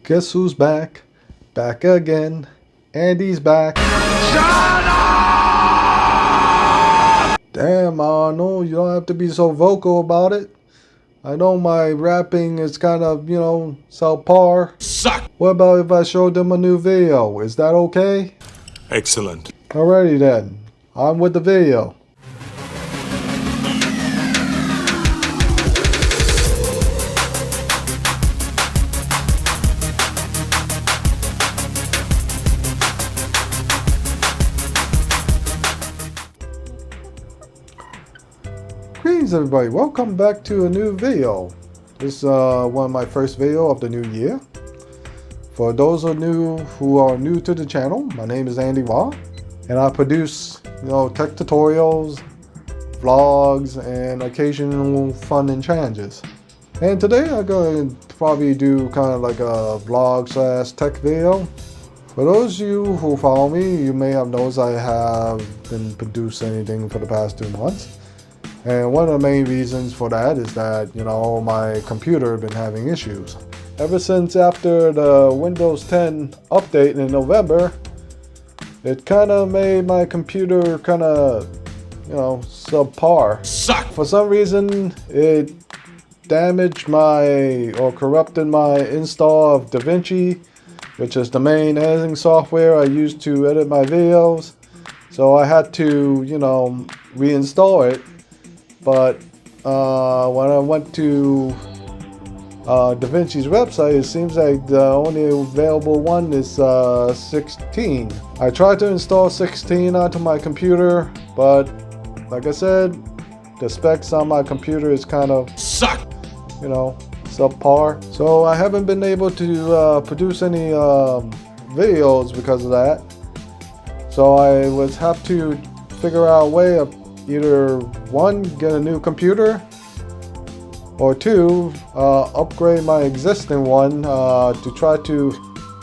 Guess who's back? Back again. Andy's back. Shut up! Damn, no, you don't have to be so vocal about it. I know my rapping is kind of, subpar. Suck! What about if I showed them a new video? Is that okay? Excellent. Alrighty then. On with the video. Greetings everybody, welcome back to a new video. This is one of my first video of the new year. For those who are new to the channel, my name is Andy Wah, and I produce tech tutorials, vlogs, and occasional fun and challenges. And today I'm going to probably do kind of like a vlog slash tech video. For those of you who follow me, you may have noticed I have been producing anything for the past 2 months. And one of the main reasons for that is that, my computer has been having issues. Ever since after the Windows 10 update in November, it kind of made my computer kind of, subpar. Suck! For some reason, it damaged or corrupted my install of Davinci, which is the main editing software I use to edit my videos. So I had to, reinstall it. But when I went to Davinci's website, it seems like the only available one is 16. I tried to install 16 onto my computer, but like I said, the specs on my computer is kind of subpar. So I haven't been able to produce any videos because of that. So I have to figure out a way of either one, get a new computer, or two, upgrade my existing one to try to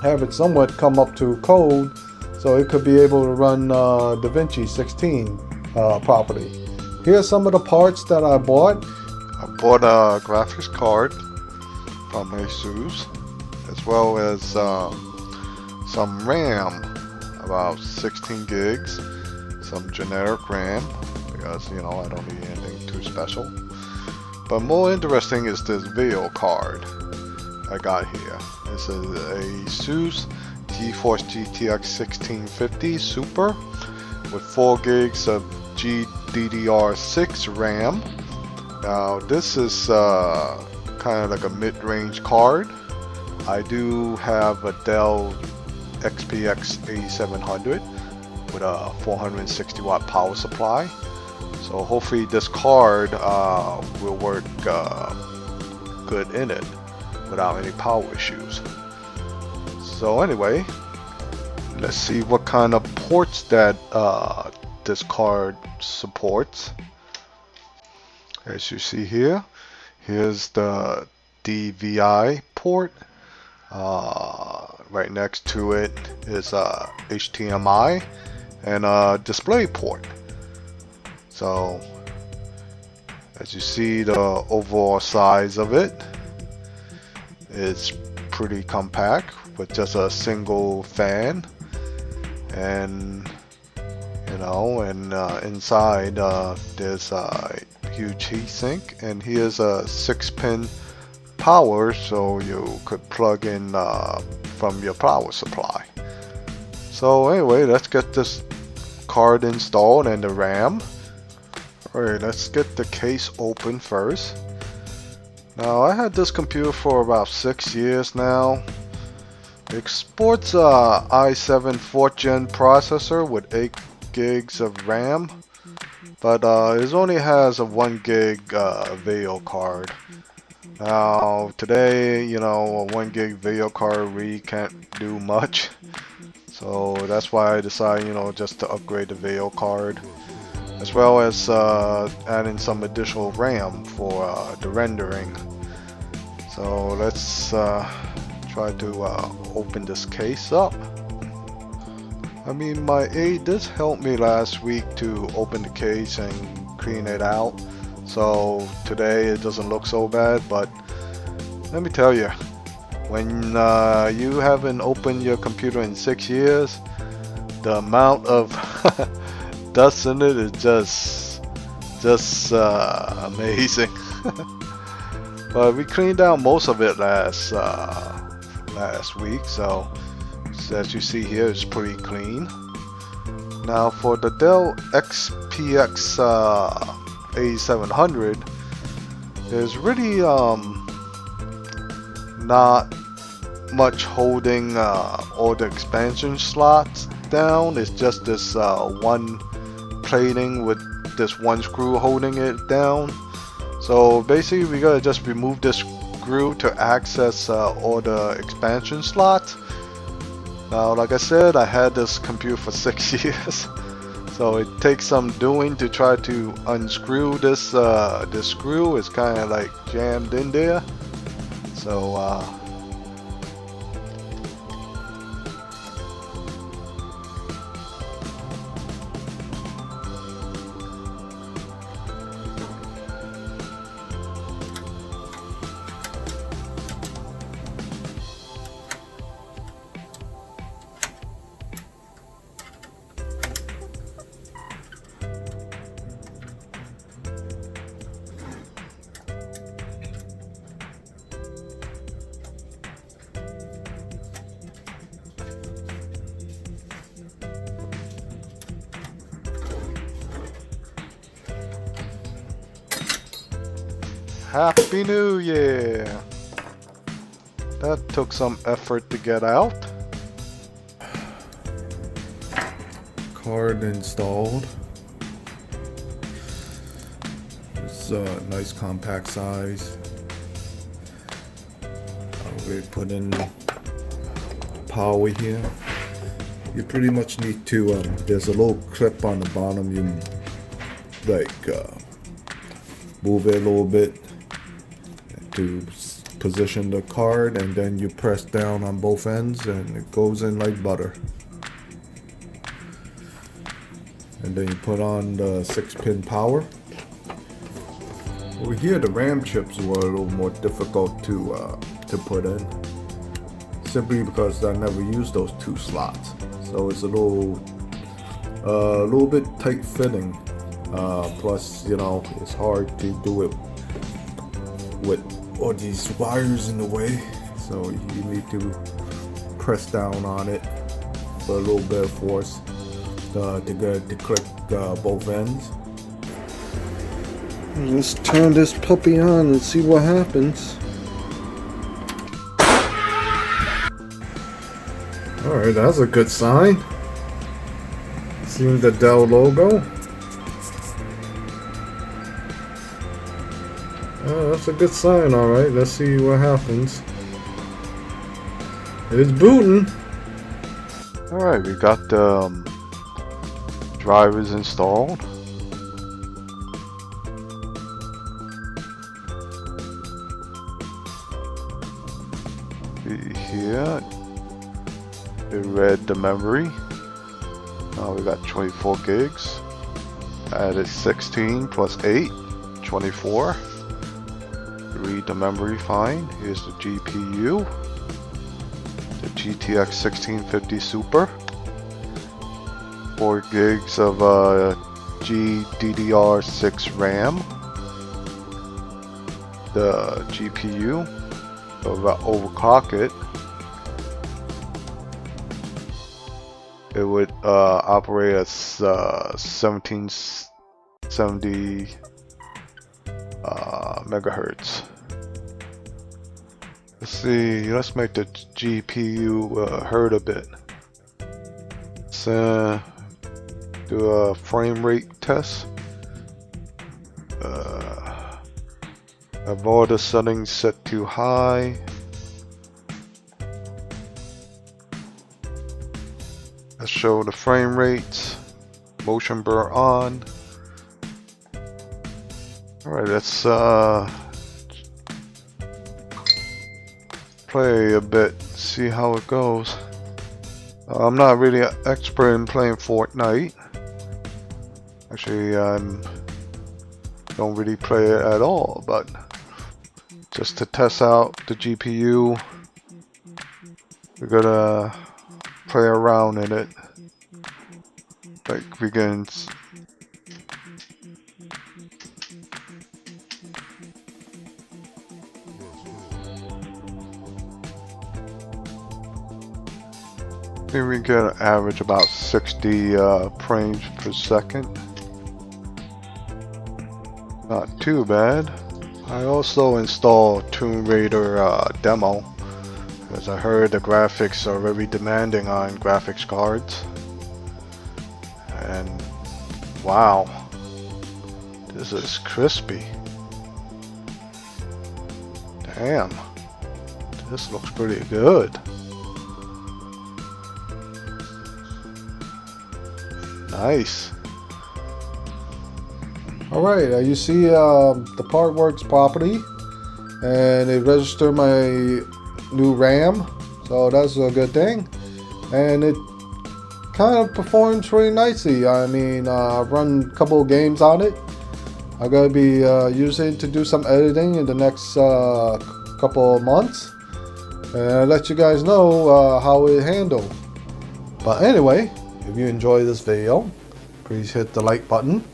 have it somewhat come up to code so it could be able to run Davinci 16 properly. Here's some of the parts that I bought. I bought a graphics card from ASUS, as well as some RAM, about 16 gigs, some generic RAM, because I don't need anything too special. But more interesting is this video card I got here. This is a ASUS GeForce GTX 1650 Super with 4 gigs of GB DDR3 RAM. Now this is kind of like a mid-range card. I do have a Dell XPX 8700 with a 460 watt power supply. So hopefully this card will work good in it without any power issues. So anyway, let's see what kind of ports that this card supports. As you see here, here's the DVI port. Right next to it is a HDMI and a display port. So as you see, the overall size of it is pretty compact with just a single fan, and inside there's a huge heatsink, and here's a 6-pin power, so you could plug in from your power supply. So anyway, let's get this card installed and the RAM. Alright, let's get the case open first. Now I had this computer for about 6 years now. It sports a i7 4th gen processor with 8 gigs of RAM, but it only has a 1 gig video card. Now today, a 1 gig video card really can't do much, so that's why I decided, just to upgrade the video card, as well as adding some additional RAM for the rendering. So let's try to open this case up. My aide did help me last week to open the case and clean it out. So today it doesn't look so bad, but let me tell you, when you haven't opened your computer in 6 years, the amount of dust in it is just amazing. But we cleaned out most of it last week, so as you see here, it's pretty clean. Now for the Dell XPX 8700, there's really not much holding all the expansion slots down. It's just this one plating with this one screw holding it down. So basically we gotta just remove this screw to access all the expansion slots. Now like I said, I had this computer for 6 years, so it takes some doing to try to unscrew this this screw. It's kind of like jammed in there. So Happy New Year! That took some effort to get out. Card installed. It's a nice compact size. We put in power here. You pretty much need to, there's a little clip on the bottom. You move it a little bit to position the card, and then you press down on both ends and it goes in like butter. And then you put on the 6-pin power. Over here the RAM chips were a little more difficult to put in, simply because I never used those 2 slots. So it's a little bit tight fitting. Plus, you know, it's hard to do it with all these wires in the way, so you need to press down on it for a little bit of force to click both ends. Let's turn this puppy on and see what happens. Alright, that's a good sign. Seeing the Dell logo. Oh, that's a good sign, alright. Let's see what happens. It's booting. Alright, we got the drivers installed. Here, it read the memory. Now we got 24 gigs. Added 16 plus 8, 24. Read the memory fine. Here's the GPU, the GTX 1650 Super, 4 gigs of GB DDR3 RAM, the GPU, overclock it would operate at 1770 megahertz. Let's see, let's make the GPU hurt a bit. Let's do a frame rate test. Have all the settings set to high. Let's show the frame rates. Motion blur on. Alright, let's play a bit, see how it goes. I'm not really an expert in playing Fortnite. Actually, I don't really play it at all, but just to test out the GPU, we're gonna play around in it. Like begins. Here we get an average about 60 frames per second. Not too bad. I also installed Tomb Raider demo because I heard the graphics are very demanding on graphics cards. And wow, this is crispy. Damn, this looks pretty good. Nice. Alright, you see the part works properly, and it registered my new RAM, so that's a good thing. And it kind of performs really nicely. I mean, I've run a couple of games on it. I'm going to be using it to do some editing in the next couple of months, and I'll let you guys know how it handled. But anyway, if you enjoy this video, please hit the like button.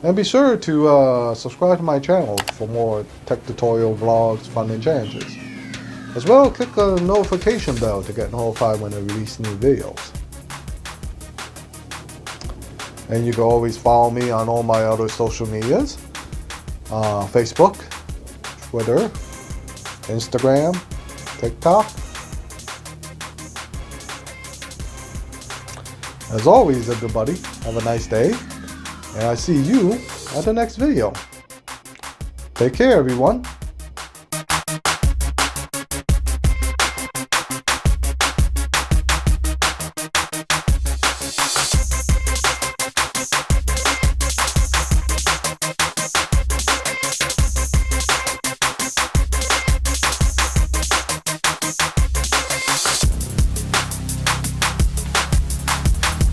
And be sure to subscribe to my channel for more tech tutorial vlogs, fun and challenges. As well, click the notification bell to get notified when I release new videos. And you can always follow me on all my other social medias. Facebook, Twitter, Instagram, TikTok. As always, everybody, have a nice day. And I see you at the next video. Take care, everyone.